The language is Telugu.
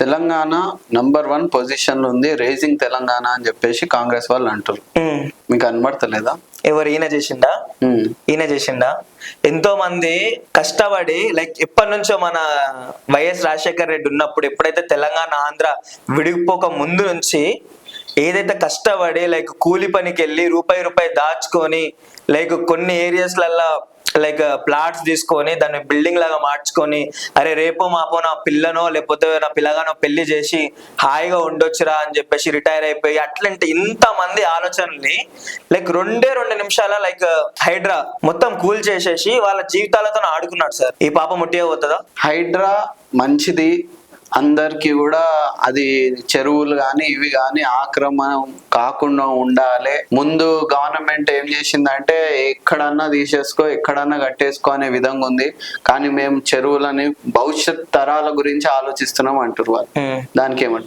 తెలంగాణ #1 పొజిషన్ లో ఉంది, రేజింగ్ తెలంగాణ అని చెప్పేసి కాంగ్రెస్ వాళ్ళు అంటారు. మీకు కనబడతలేదా? ఎవరు ఈయన చేసిండా? ఈయన చేసిండా? ఎంతో మంది కష్టపడి లైక్ ఎప్పటి నుంచో మన వైఎస్ రాజశేఖర్ రెడ్డి ఉన్నప్పుడు ఎప్పుడైతే తెలంగాణ ఆంధ్ర విడిపోక ముందు నుంచి ఏదైతే కష్టపడి లైక్ కూలి పనికి వెళ్ళి రూపాయి దాచుకొని లైక్ కొన్ని ఏరియాస్లల్లో లైక్ ప్లాట్స్ తీసుకొని దాన్ని బిల్డింగ్ లాగా మార్చుకొని అరే రేపో మాపో నా పిల్లనో లేకపోతే నా పిల్లగానో పెళ్లి చేసి హాయిగా ఉండొచ్చురా అని చెప్పేసి రిటైర్ అయిపోయి అట్లాంటి ఇంతమంది ఆలోచనల్ని లైక్ 2 నిమిషాల లైక్ హైడ్రా మొత్తం కూల్ చేసేసి వాళ్ళ జీవితాలతో ఆడుకున్నాడు సార్. ఈ పాప ముట్టిగా పోతుందా? హైడ్రా మంచిది, అందరికి కూడా అది చెరువులు కానీ ఇవి కానీ ఆక్రమణ కాకుండా ఉండాలి. ముందు గవర్నమెంట్ ఏం చేసిందంటే ఎక్కడన్నా తీసేసుకో ఎక్కడన్నా కట్టేసుకో అనే విధంగా ఉంది. కానీ మేము చెరువులని భవిష్యత్ తరాల గురించి ఆలోచిస్తున్నాం అంటారు వాళ్ళు. దానికి ఏమంటారు?